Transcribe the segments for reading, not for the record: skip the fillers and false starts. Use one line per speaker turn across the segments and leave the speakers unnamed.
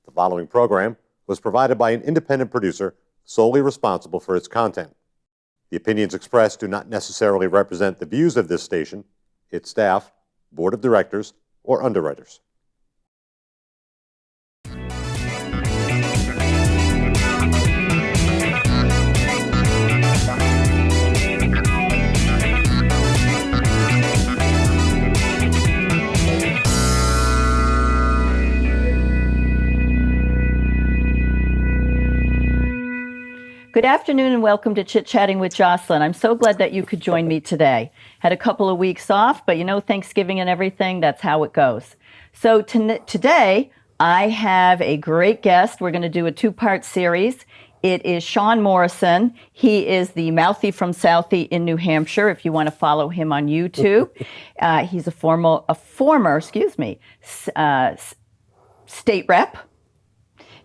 The following program was provided by an independent producer solely responsible for its content. The opinions expressed do not necessarily represent the views of this station, its staff, board of directors, or underwriters.
Good afternoon and welcome to Chit Chatting with Jocelyn. I'm so glad that you could join me today. Had a couple of weeks off, but you know, Thanksgiving and everything, that's how it goes. So today, I have a great guest. We're going to do a two-part series. It is Sean Morrison. He is the Mouthie from Southie in New Hampshire, if you want to follow him on YouTube. He's a former state rep.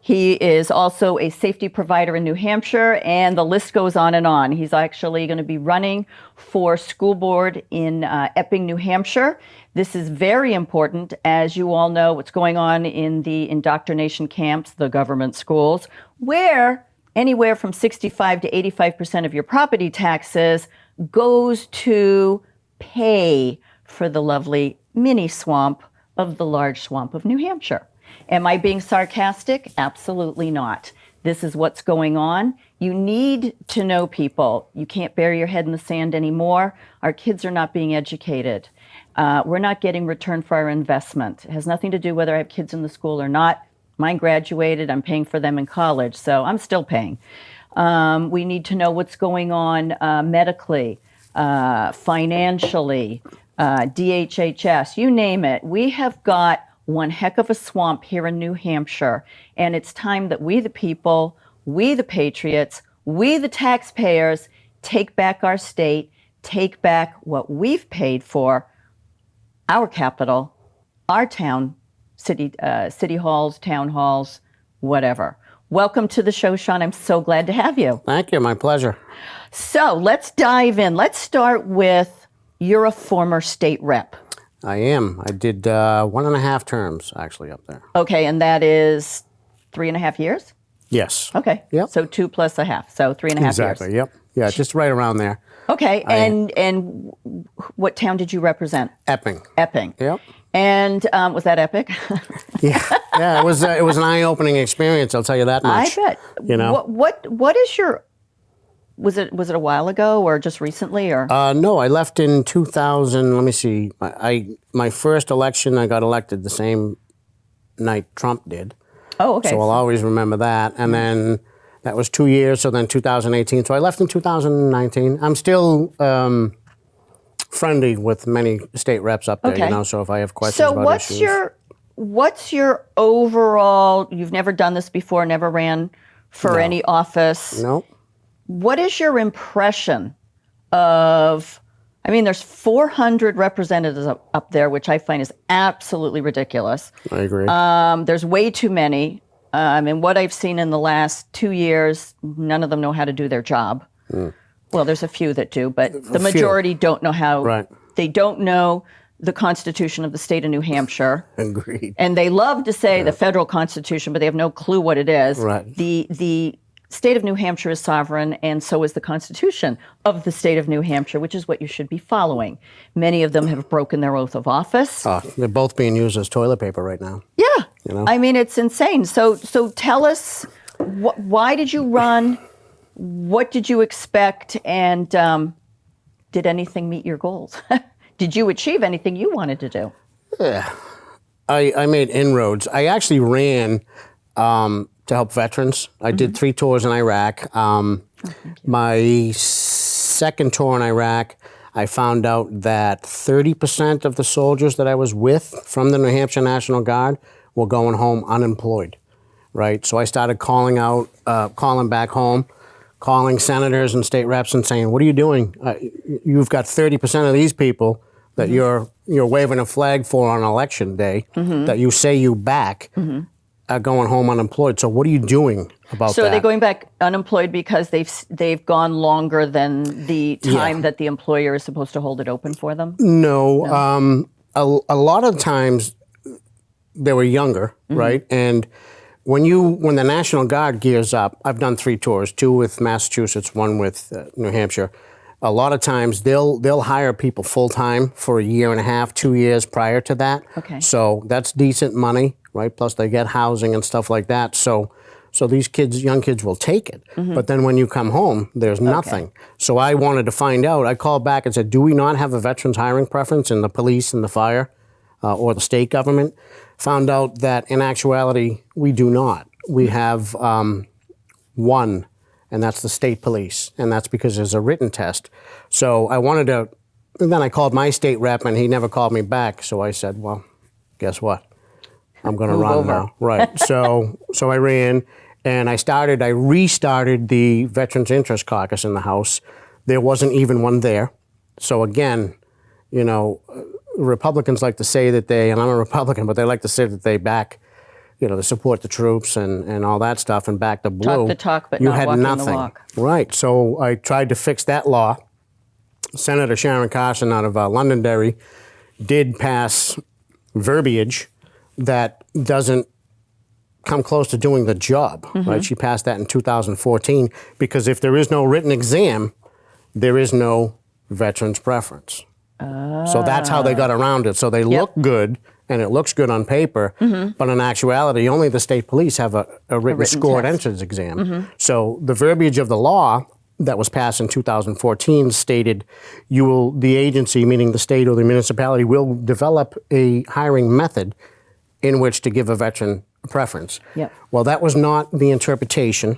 He is also a safety provider in New Hampshire, and the list goes on and on. He's actually going to be running for school board in Epping, New Hampshire. This is very important, as you all know, what's going on in the indoctrination camps, the government schools, where anywhere from 65 to 85% of your property taxes goes to pay for the lovely mini swamp of the large swamp of New Hampshire. Am I being sarcastic? Absolutely not. This is what's going on. You need to know people. You can't bury your head in the sand anymore. Our kids are not being educated. We're not getting return for our investment. It has nothing to do whether I have kids in the school or not. Mine graduated. I'm paying for them in college, so I'm still paying. We need to know what's going on medically, financially, DHHS, you name it. We have got one heck of a swamp here in New Hampshire, and it's time that we the people, we the patriots, we the taxpayers take back our state, take back what we've paid for, our capital, our town, city halls, town halls, whatever. Welcome to the show, Sean. I'm so glad to have you.
Thank you. My pleasure.
So let's dive in. Let's start with, you're a former state rep.
I am. I did 1.5 terms, actually, up there.
Okay, and that is 3.5 years?
Yes.
Okay.
Yep.
So 2 plus a half, so 3.5 years.
Exactly, yep. Yeah, just right around there.
Okay, and what town did you represent?
Epping.
Epping.
Yep.
And was that epic?
Yeah, it was an eye-opening experience, I'll tell you that much.
I bet.
You know?
What is your... Was it a while ago or just recently or?
No, I left in 2000. Let me see. My first election, I got elected the same night Trump did.
Oh, okay.
So I'll always remember that. And then that was 2 years. So then 2018. So I left in 2019. I'm still friendly with many state reps up there. Okay. You know. So if I have questions about issues. So
what's your overall? You've never done this before. Never ran for any office.
Nope.
What is your impression of, I mean, there's 400 representatives up there, which I find is absolutely ridiculous.
I agree.
There's way too many. And what I've seen in the last 2 years, none of them know how to do their job. Well, there's a few that do, but the majority don't know how. Right. They don't know the Constitution of the state of New Hampshire.
Agreed.
And they love to say the federal Constitution, but they have no clue what it is.
Right.
The state of New Hampshire is sovereign, and so is the Constitution of the state of New Hampshire, which is what you should be following. Many of them have broken their oath of office.
They're both being used as toilet paper right now.
Yeah.
You know?
I mean, it's insane. So tell us, why did you run? What did you expect? And did anything meet your goals? Did you achieve anything you wanted to do?
Yeah. I made inroads. I actually ran to help veterans. I did 3 tours in Iraq. My second tour in Iraq, I found out that 30% of the soldiers that I was with from the New Hampshire National Guard were going home unemployed, right? So I started calling back home, calling senators and state reps and saying, what are you doing? You've got 30% of these people that you're waving a flag for on election day that you say you back. Are going home unemployed. So what are you doing about that?
So are they going back unemployed because they've gone longer than the time that the employer is supposed to hold it open for them?
No. A lot of times they were younger, right? And when the National Guard gears up, I've done 3 tours, 2 with Massachusetts, 1 with New Hampshire. A lot of times they'll hire people full time for a year and a half, 2 years prior to that.
Okay.
So that's decent money, right? Plus they get housing and stuff like that. So these kids, young kids, will take it. But then when you come home, there's nothing. So I wanted to find out. I called back and said, do we not have a veterans hiring preference in the police and the fire or the state government? Found out that in actuality, we do not. We have one, and that's the state police, and that's because there's a written test. So I wanted to, and then I called my state rep, and he never called me back. So I said, well, guess what? I'm going to run
over.
now. Right. So I ran, and I restarted the Veterans Interest Caucus in the House. There wasn't even one there. So again, you know, Republicans like to say that and I'm a Republican, but they like to say that they back, you know, they support the troops and all that stuff and back the blue.
Talk the talk, but
you
not
had
walking
nothing.
the walk.
Right. So I tried to fix that law. Senator Sharon Carson out of Londonderry did pass verbiage that doesn't come close to doing the job, right? She passed that in 2014 because if there is no written exam, there is no veterans preference. So that's how they got around it. So they look good, and it looks good on paper, but in actuality, only the state police have a written scored
test.
entrance exam. So the verbiage of the law that was passed in 2014 stated the agency, meaning the state or the municipality, will develop a hiring method in which to give a veteran a preference.
Yep.
Well, that was not the interpretation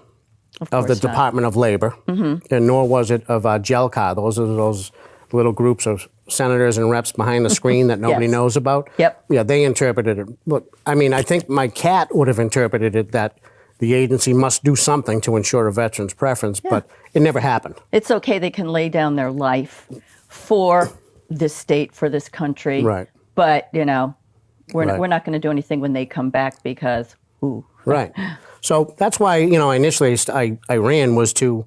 of the
course not.
Department of Labor, and nor was it of GELCA. Those are those little groups of senators and reps behind the screen that nobody
Yes.
knows about.
Yep.
Yeah, they interpreted it. Look, I mean, I think my cat would have interpreted it that the agency must do something to ensure a veteran's preference, but it never happened.
It's okay. They can lay down their life for this state, for this country.
Right.
But, you know,
Right.
we're not going to do anything when they come back because, ooh.
Right. So that's why, you know, initially I ran was to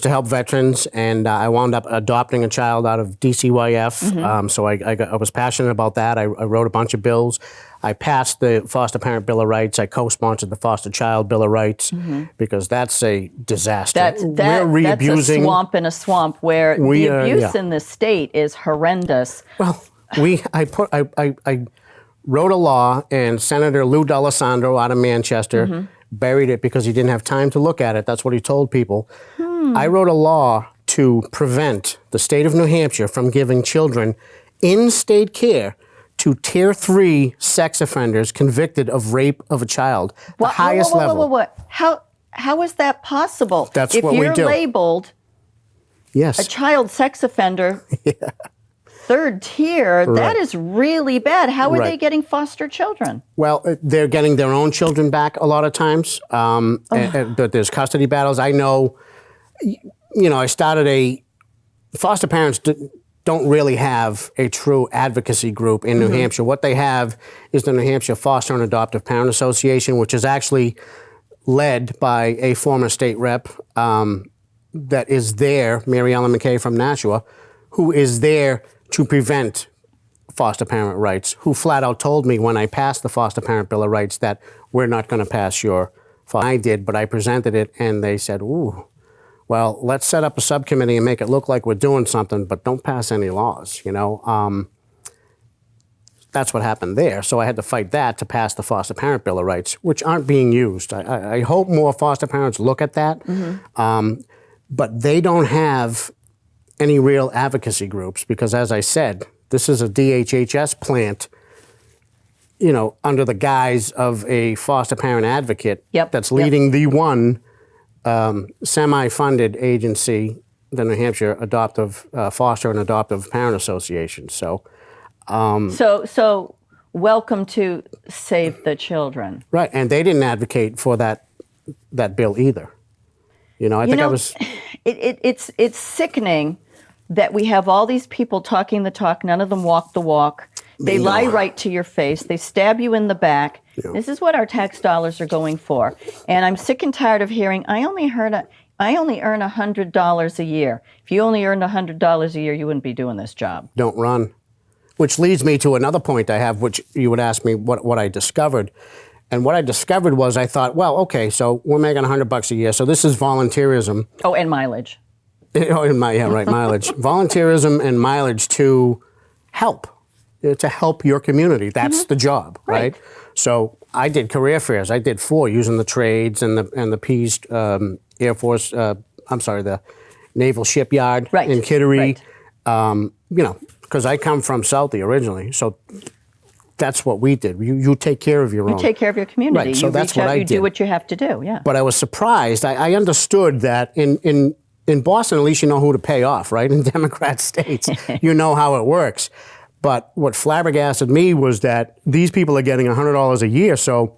help veterans, and I wound up adopting a child out of DCYF. So I was passionate about that. I wrote a bunch of bills. I passed the Foster Parent Bill of Rights. I co-sponsored the Foster Child Bill of Rights because that's a disaster. We're re-abusing.
That's a swamp in a swamp where the abuse in this state is horrendous.
Well, I wrote a law, and Senator Lou D'Alessandro out of Manchester buried it because he didn't have time to look at it. That's what he told people. I wrote a law to prevent the state of New Hampshire from giving children in-state care to Tier 3 sex offenders convicted of rape of a child. The highest level.
What? How is that possible?
That's
if
what we
you're
do.
labeled
Yes.
a child sex offender, third tier, that is really bad. How are
Right.
they getting foster children?
Well, they're getting their own children back a lot of times. And there's custody battles. I know, you know, I started foster parents don't really have a true advocacy group in New Hampshire. What they have is the New Hampshire Foster and Adoptive Parent Association, which is actually led by a former state rep that is there, Mary Ellen McKay from Nashua, who is there to prevent foster parent rights, who flat out told me when I passed the Foster Parent Bill of Rights that we're not going to pass your foster. I did, but I presented it, and they said, ooh, well, let's set up a subcommittee and make it look like we're doing something, but don't pass any laws, you know. That's what happened there. So I had to fight that to pass the Foster Parent Bill of Rights, which aren't being used. I hope more foster parents look at that, but they don't have any real advocacy groups because, as I said, this is a DHHS plant, you know, under the guise of a foster parent advocate that's leading the one semi-funded agency, the New Hampshire Foster and Adoptive Parent Association. So,
So welcome to Save the Children.
right, and they didn't advocate for that bill either. You know, I think I was.
It's sickening that we have all these people talking the talk. None of them walk the walk. They lie right to your face. They stab you in the back.
Yeah.
This is what our tax dollars are going for. And I'm sick and tired of hearing, I only earn $100 a year. If you only earned $100 a year, you wouldn't be doing this job.
Don't run. Which leads me to another point I have, which you would ask me what I discovered. And what I discovered was I thought, well, okay, so we're making $100 a year. So this is volunteerism.
Oh, and mileage.
Mileage. Volunteerism and mileage to help your community. That's the job, right? So I did career fairs. I did 4 using the trades and the Pease Air Force. The Naval Shipyard in Kittery. Because I come from Southie originally, so that's what we did. You take care of your own.
You take care of your community.
Right, so
you
that's
reach
what
out,
I
you
did.
do what you have to do, yeah.
But I was surprised. I understood that in Boston, at least you know who to pay off, right? In Democrat states, you know how it works. But what flabbergasted me was that these people are getting $100 a year. So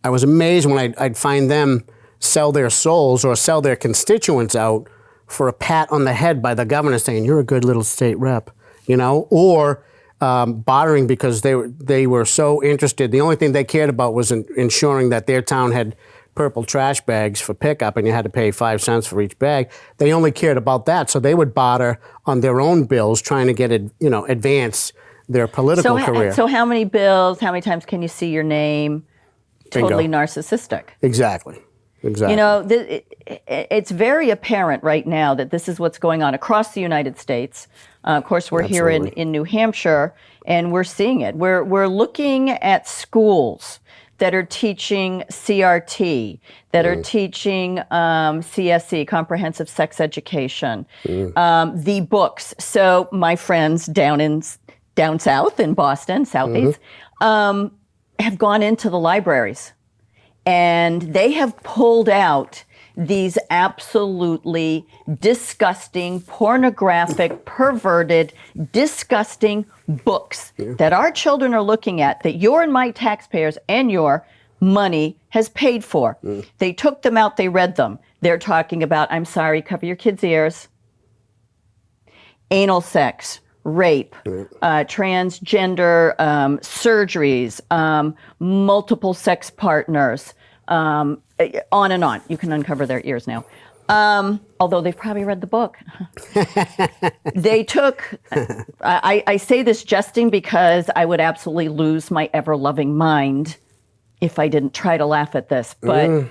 I was amazed when I'd find them sell their souls or sell their constituents out for a pat on the head by the governor saying, you're a good little state rep, or bartering because they were so interested. The only thing they cared about was ensuring that their town had purple trash bags for pickup and you had to pay 5 cents for each bag. They only cared about that. So they would barter on their own bills trying to get, advance their political career.
So how many bills, how many times can you see your name?
Bingo.
Totally narcissistic.
Exactly.
It's very apparent right now that this is what's going on across the United States. Of course, we're here in New Hampshire, and we're seeing it. We're looking at schools that are teaching CRT, that are teaching CSE, Comprehensive Sex Education, the books. So my friends down south in Boston, Southies, have gone into the libraries, and they have pulled out these absolutely disgusting, pornographic, perverted, disgusting books that our children are looking at, that your and my taxpayers and your money has paid for. They took them out, they read them. They're talking about, I'm sorry, cover your kids' ears, anal sex, rape, transgender surgeries, multiple sex partners, on and on. You can uncover their ears now. Although they've probably read the book. They took, I say this jesting because I would absolutely lose my ever-loving mind if I didn't try to laugh at this. But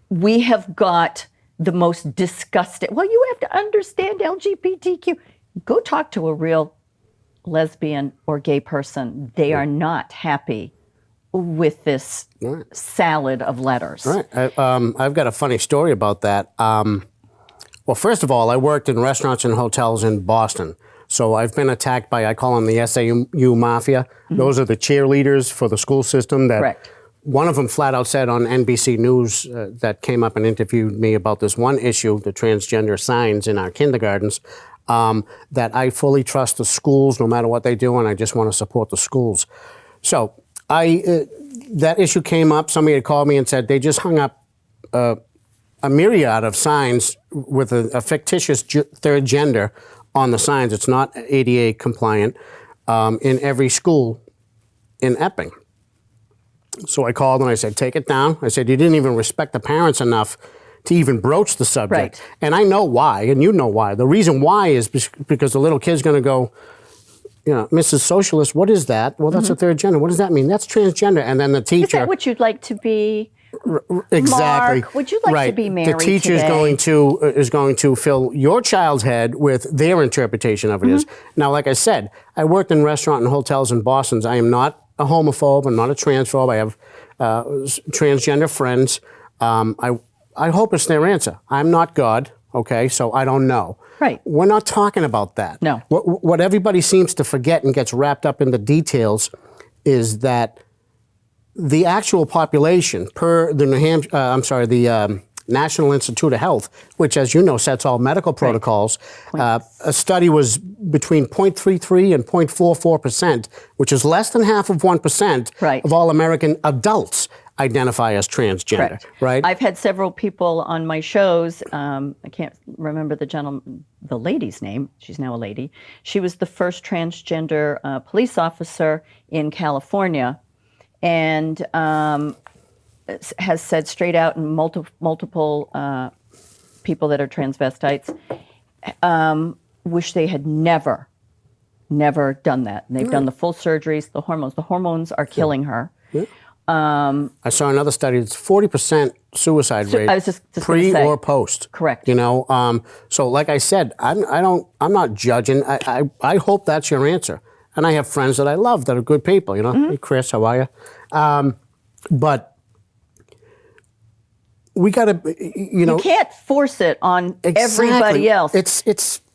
we have got the most disgusting, well, you have to understand LGBTQ. Go talk to a real lesbian or gay person. They are not happy with this salad of letters.
Right. I've got a funny story about that. Well, first of all, I worked in restaurants and hotels in Boston. So I've been attacked by, I call them the SAU Mafia. Those are the cheerleaders for the school system.
Correct.
One of them flat out said on NBC News that came up and interviewed me about this one issue, the transgender signs in our kindergartens, that I fully trust the schools no matter what they do, and I just want to support the schools. So that issue came up. Somebody had called me and said they just hung up a myriad of signs with a fictitious third gender on the signs. It's not ADA compliant in every school in Epping. So I called and I said, take it down. I said, you didn't even respect the parents enough to even broach the subject.
Right.
And I know why, and you know why. The reason why is because the little kid's going to go, Mrs. Socialist, what is that? Well, that's a third gender. What does that mean? That's transgender. And then the teacher.
Is that what you'd like to be?
Exactly.
Mark, would you like to be married
The teacher is going to fill your child's head with their interpretation of it is. Now, like I said, I worked in restaurant and hotels in Boston. I am not a homophobe. I'm not a transphobe. I have transgender friends. I hope it's their answer. I'm not God, okay, so I don't know.
Right.
We're not talking about that.
No.
What everybody seems to forget and gets wrapped up in the details is that the actual population per the the National Institute of Health, which, as you know, sets all medical protocols, a study was between 0.33 and 0.44%, which is less than half of 1% of all American adults identify as transgender, right?
I've had several people on my shows. I can't remember the lady's name. She's now a lady. She was the first transgender police officer in California, and has said straight out, and multiple people that are transvestites wish they had never done that. And they've done the full surgeries, the hormones. The hormones are killing her.
I saw another study. It's 40% suicide rate.
I was just
pre
gonna say.
or post.
Correct.
You know, so like I said, I'm not judging. I hope that's your answer. And I have friends that I love that are good people. You know, hey Chris, how are you? But we got to, you know,
You can't force it on
exactly.
everybody else.
It's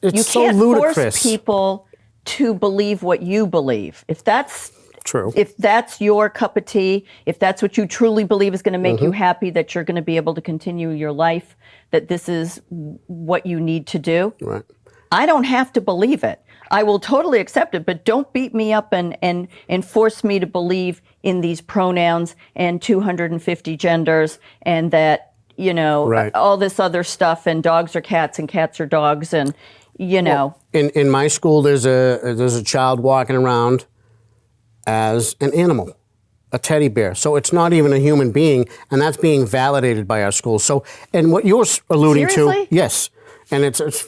You
so
can't
ludicrous.
force people to believe what you believe. If that's
True.
If that's your cup of tea, if that's what you truly believe is going to make
Mm-hmm.
you happy, that you're going to be able to continue your life, that this is what you need to do.
Right.
I don't have to believe it. I will totally accept it, but don't beat me up and force me to believe in these pronouns and 250 genders and that, you know,
Right.
all this other stuff and dogs are cats and cats are dogs and, you know.
In my school, there's a child walking around as an animal, a teddy bear. So it's not even a human being, and that's being validated by our schools. So, and what you're alluding
Seriously?
to, yes, and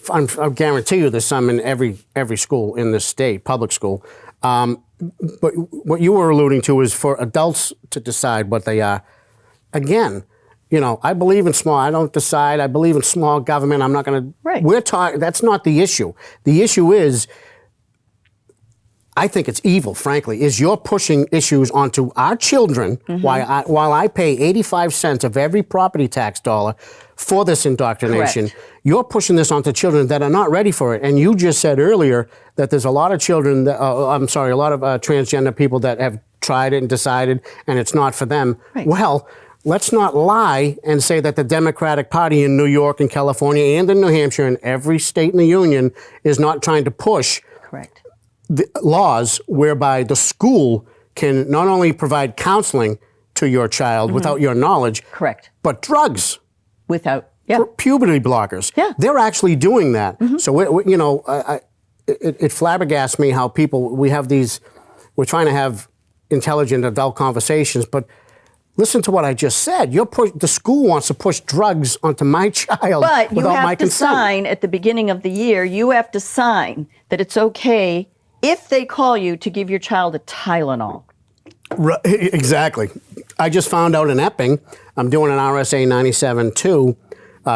I guarantee you there's some in every school in this state, public school. But what you were alluding to is for adults to decide what they are. Again, you know, I believe in small. I don't decide. I believe in small government. I'm not going to.
Right.
We're talking. That's not the issue. The issue is, I think it's evil, frankly, is you're pushing issues onto our children while I pay 85 cents of every property tax dollar for this indoctrination.
Correct.
You're pushing this onto children that are not ready for it. And you just said earlier that there's a lot of children, a lot of transgender people that have tried it and decided, and it's not for them.
Right.
Well, let's not lie and say that the Democratic Party in New York and California and in New Hampshire and every state in the union is not trying to push
Correct.
the laws whereby the school can not only provide counseling to your child without your knowledge,
Correct.
but drugs,
Without, yeah.
puberty blockers.
Yeah.
They're actually doing that. So, you know, it flabbergasts me how we're trying to have intelligent adult conversations, but listen to what I just said. The school wants to push drugs onto my child
But you
without my
have to
consent.
sign at the beginning of the year, you have to sign that it's okay if they call you to give your child a Tylenol.
Right, exactly. I just found out in Epping, I'm doing an RSA 97-2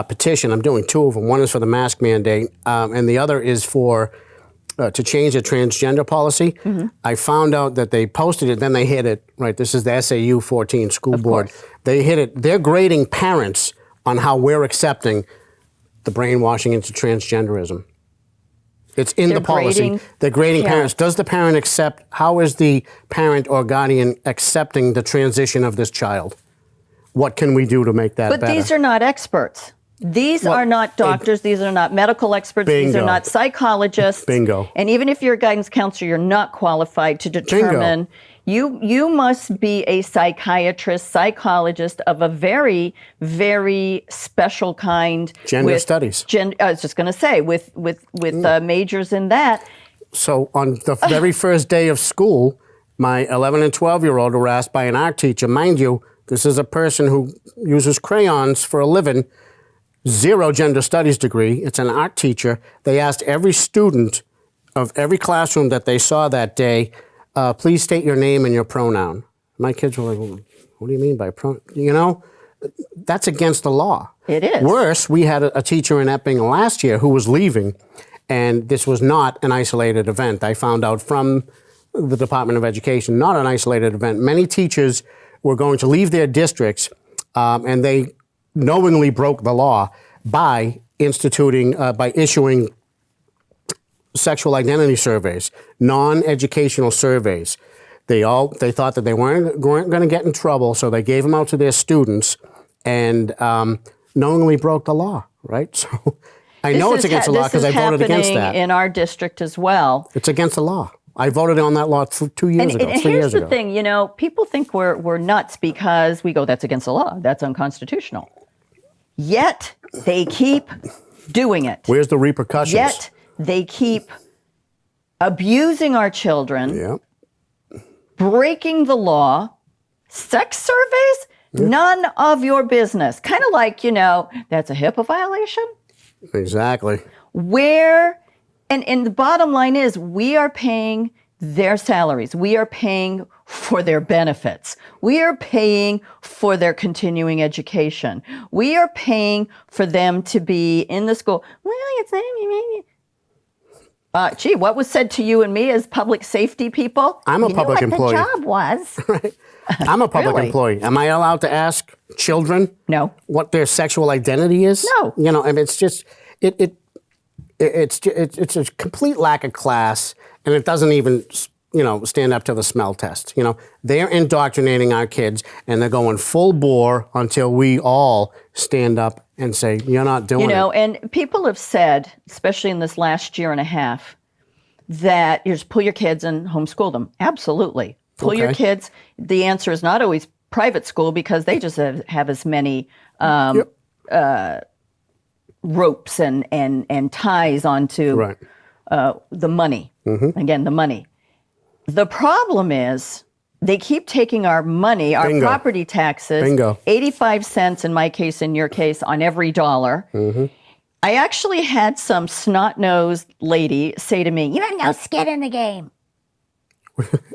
petition. I'm doing two of them. One is for the mask mandate, and the other is for to change the transgender policy. I found out that they posted it, then they hit it. Right, this is the SAU 14 school board.
course.
They hit it. They're grading parents on how we're accepting the brainwashing into transgenderism. It's in
They're
the policy.
grading
They're grading parents.
parents.
Does the parent accept? How is the parent or guardian accepting the transition of this child? What can we do to make that
But
better?
these are not experts. These are not doctors. These are not medical experts. These are
Bingo.
not psychologists.
Bingo.
And even if you're a guidance counselor, you're not qualified to determine. You must be a psychiatrist, psychologist of a very, very special kind.
Gender studies.
I was just going to say with majors in that.
So on the very first day of school, my 11 and 12-year-old were asked by an art teacher, mind you, this is a person who uses crayons for a living, 0 gender studies degree. It's an art teacher. They asked every student of every classroom that they saw that day, please state your name and your pronoun. My kids were like, well, what do you mean by pronoun? You know, that's against the law.
It is.
Worse, we had a teacher in Epping last year who was leaving, and this was not an isolated event. I found out from the Department of Education, not an isolated event. Many teachers were going to leave their districts, and they knowingly broke the law by issuing sexual identity surveys, non-educational surveys. They thought that they weren't going to get in trouble, so they gave them out to their students, and knowingly broke the law. Right? So I know it's against the law because I voted against that.
This is happening in our district as well.
It's against the law. I voted on that law 2 years ago, 3
And
years
here's
ago.
the thing, you know, people think we're nuts because we go, that's against the law, that's unconstitutional. Yet they keep doing it.
Where's the repercussions?
Yet they keep abusing our children,
Yeah.
breaking the law, sex surveys, none of your business. Kind of like, you know, that's a HIPAA violation.
Exactly.
And the bottom line is we are paying their salaries. We are paying for their benefits. We are paying for their continuing education. We are paying for them to be in the school. Well, it's gee, what was said to you and me as public safety people?
I'm a public employee.
The job was.
I'm a public
Really?
employee. Am I allowed to ask children
No.
what their sexual identity is?
No.
You know, I mean, it's just it's a complete lack of class, and it doesn't even stand up to the smell test. You know, they're indoctrinating our kids, and they're going full bore until we all stand up and say, "You're not doing it."
And people have said, especially in this last year and a half, that you just pull your kids and homeschool them. Absolutely. Pull your kids. The answer is not always private school because they just have as many ropes and ties onto the money. Again, the money. The problem is they keep taking our money, our property taxes, 85 cents in my case, in your case, on every dollar. I actually had some snot-nosed lady say to me, "You have no skin in the game."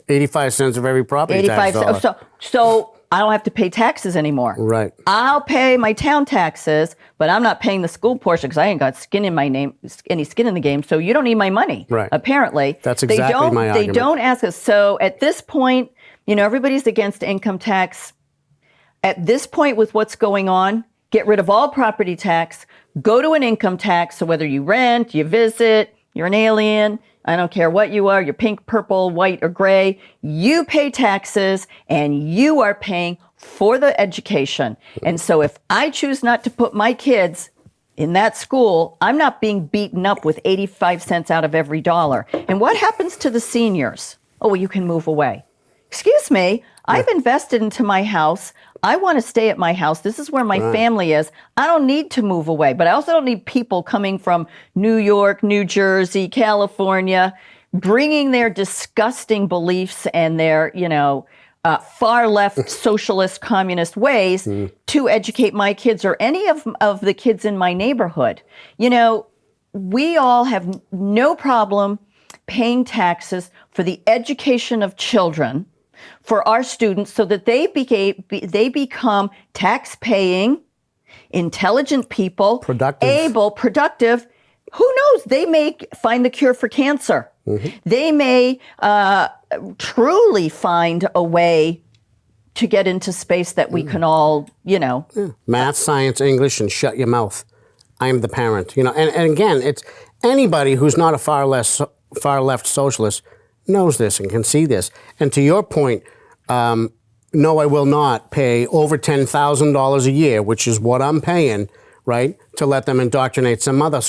85 cents of every property tax dollar.
So I don't have to pay taxes anymore.
Right.
I'll pay my town taxes, but I'm not paying the school portion because I ain't got skin in my name, any skin in the game. So you don't need my money.
Right.
Apparently.
That's exactly my argument.
They don't ask us. So at this point, everybody's against income tax. At this point, with what's going on, get rid of all property tax, go to an income tax. So whether you rent, you visit, you're an alien, I don't care what you are, you're pink, purple, white, or gray, you pay taxes and you are paying for the education. And so if I choose not to put my kids in that school, I'm not being beaten up with 85 cents out of every dollar. And what happens to the seniors? Oh, well, you can move away. Excuse me, I've invested into my house. I want to stay at my house. This is where my family is. I don't need to move away, but I also don't need people coming from New York, New Jersey, California, bringing their disgusting beliefs and their, far left socialist communist ways to educate my kids or any of the kids in my neighborhood. We all have no problem paying taxes for the education of children, for our students, so that they become tax-paying, intelligent people, productive. Who knows? They may find the cure for cancer. They may truly find a way to get into space that we can all,
Math, science, English, and shut your mouth. I'm the parent. And again, it's anybody who's not a far left socialist knows this and can see this. And to your point, no, I will not pay over $10,000 a year, which is what I'm paying, right, to let them indoctrinate some other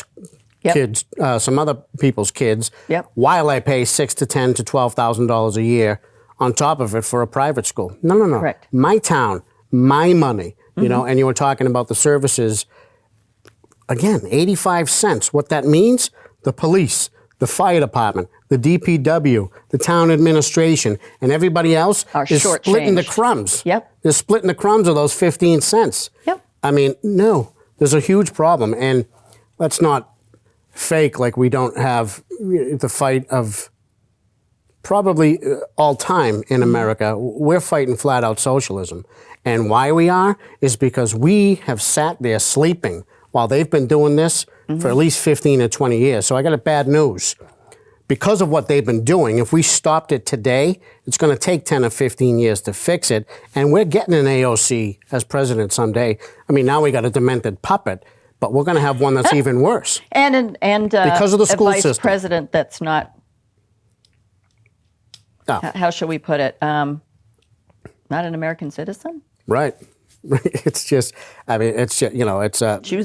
kids, some other people's kids, while I pay $6,000 to $10,000 to $12,000 a year on top of it for a private school. No.
Correct.
My town, my money, and you were talking about the services. Again, 85 cents. What that means, the police, the fire department, the DPW, the town administration, and everybody else is splitting the crumbs. They're splitting the crumbs of those 15 cents. I mean, no, there's a huge problem. And let's not fake like we don't have the fight of probably all time in America. We're fighting flat out socialism. And why we are is because we have sat there sleeping while they've been doing this for at least 15 or 20 years. So I got bad news. Because of what they've been doing, if we stopped it today, it's going to take 10 or 15 years to fix it. And we're getting an AOC as president someday. I mean, now we got a demented puppet, but we're going to have one that's even worse.
And
because of the school
a vice
system.
president that's not, how shall we put it, not an American citizen?
Right. It's just, it's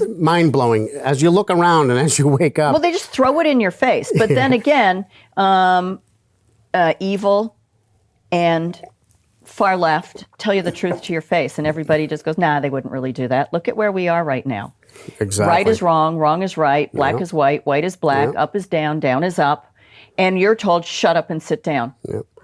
mind-blowing. As you look around and as you wake up.
Well, they just throw it in your face. But then again, evil and far left tell you the truth to your face, and everybody just goes, nah, they wouldn't really do that. Look at where we are right now.
Exactly.
Right is wrong, wrong is right, black is white, white is black, up is down, down is up. And you're told, shut up and sit down.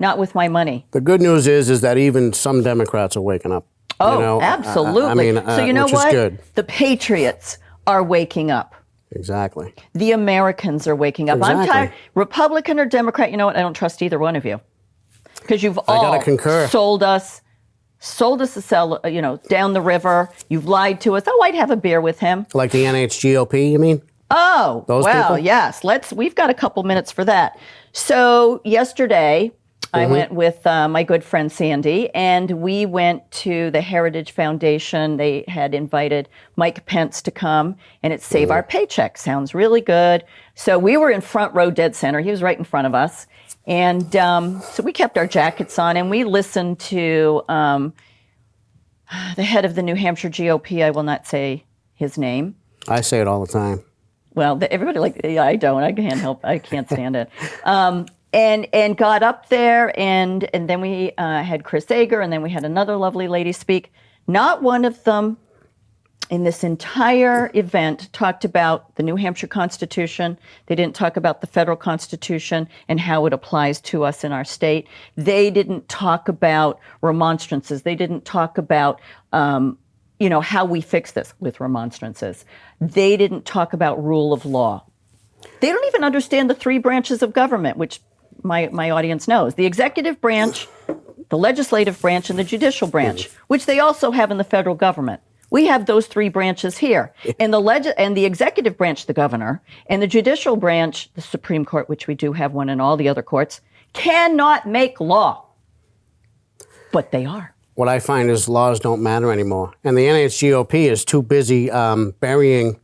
Not with my money.
The good news is that even some Democrats are waking up.
Oh, absolutely.
I mean,
so you know
which
what?
is good.
The patriots are waking up.
Exactly.
The Americans are waking up. I'm
Exactly.
tired. Republican or Democrat, you know what? I don't trust either one of you. Because you've
I
all
gotta concur.
sold us to sell, down the river. You've lied to us. Oh, I'd have a beer with him.
Like the NHGOP, you mean?
Oh,
Those
well,
people?
yes. We've got a couple minutes for that. So yesterday, I went with my good friend Sandy, and we went to the Heritage Foundation. They had invited Mike Pence to come, and it's Save Our Paycheck. Sounds really good. So we were in front row, dead center. He was right in front of us. And so we kept our jackets on, and we listened to the head of the New Hampshire GOP. I will not say his name.
I say it all the time.
Well, everybody I don't. I can't help. I can't stand it. And got up there, and then we had Chris Ager, and then we had another lovely lady speak. Not one of them in this entire event talked about the New Hampshire Constitution. They didn't talk about the federal Constitution and how it applies to us in our state. They didn't talk about remonstrances. They didn't talk about how we fix this with remonstrances. They didn't talk about rule of law. They don't even understand the three branches of government, which my audience knows. The executive branch, the legislative branch, and the judicial branch, which they also have in the federal government. We have those three branches here. And the executive branch, the governor, and the judicial branch, the Supreme Court, which we do have one in all the other courts, cannot make law. But they are.
What I find is laws don't matter anymore. And the NHGOP is too busy burying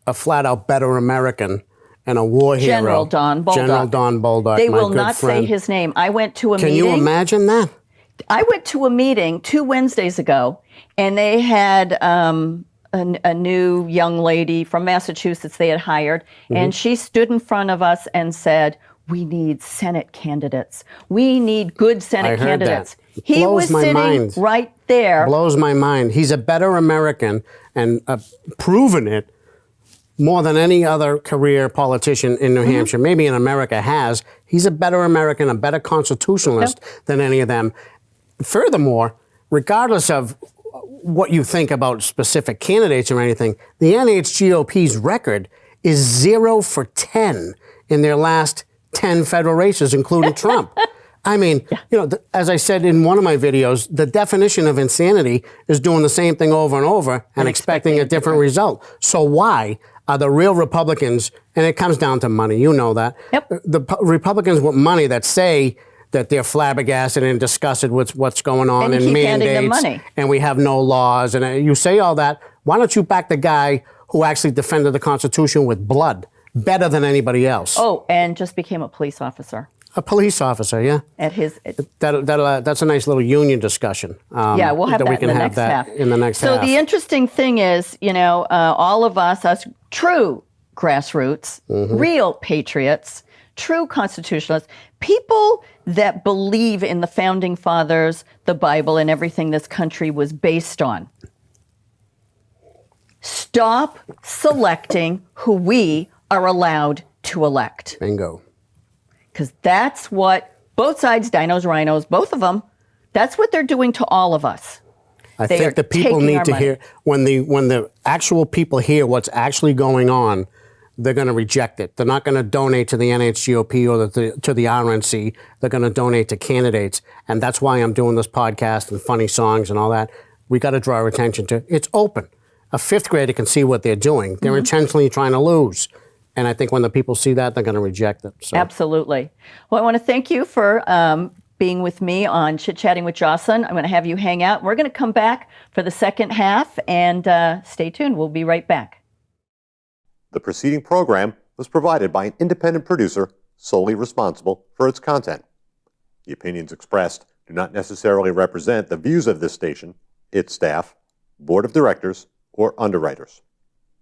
a flat-out better American and a war hero.
General Don Bolduc.
General Don Bolduc,
They
my
will
good
not
friend.
say his name. I went to a meeting.
Can you imagine that?
I went to a meeting 2 Wednesdays ago, and they had a new young lady from Massachusetts they had hired, and she stood in front of us and said, "We need Senate candidates. We need good Senate
I heard
candidates."
that.
He
Blows
was
my
sitting
mind.
right there.
Blows my mind. He's a better American and proven it more than any other career politician in New Hampshire, maybe in America has. He's a better American, a better constitutionalist than any of them. Furthermore, regardless of what you think about specific candidates or anything, the NHGOP's record is 0 for 10 in their last 10 federal races, including Trump. I mean, as I said in one of my videos, the definition of insanity is doing the same thing over and over and expecting a different result. So why are the real Republicans, and it comes down to money, you know that, the Republicans with money that say that they're flabbergasted and disgusted with what's going on
And you
and
keep handing them
mandates,
money.
and we have no laws, and you say all that, why don't you back the guy who actually defended the Constitution with blood better than anybody else?
Oh, and just became a police officer.
A police officer, yeah.
At his,
That's a nice little union discussion.
yeah, we'll have that
we
in
can
the
have
next
that
half.
in the next
so
half.
the interesting thing is, all of us true grassroots, real patriots, true constitutionalists, people that believe in the founding fathers, the Bible, and everything this country was based on. Stop selecting who we are allowed to elect.
Bingo.
Because that's what both sides, dinos, rhinos, both of them, that's what they're doing to all of us.
I
They are
think the people
taking
need
our
to
money.
hear, when the actual people hear what's actually going on, they're going to reject it. They're not going to donate to the NHGOP or to the RNC. They're going to donate to candidates. And that's why I'm doing this podcast and funny songs and all that. We got to draw our attention to, it's open. A fifth grader can see what they're doing. They're intentionally trying to lose. And I think when the people see that, they're going to reject it. So.
Absolutely. Well, I want to thank you for being with me on Chit Chatting with Jocelyn. I'm going to have you hang out. We're going to come back for the second half, and stay tuned. We'll be right back.
The preceding program was provided by an independent producer solely responsible for its content. The opinions expressed do not necessarily represent the views of this station, its staff, board of directors, or underwriters.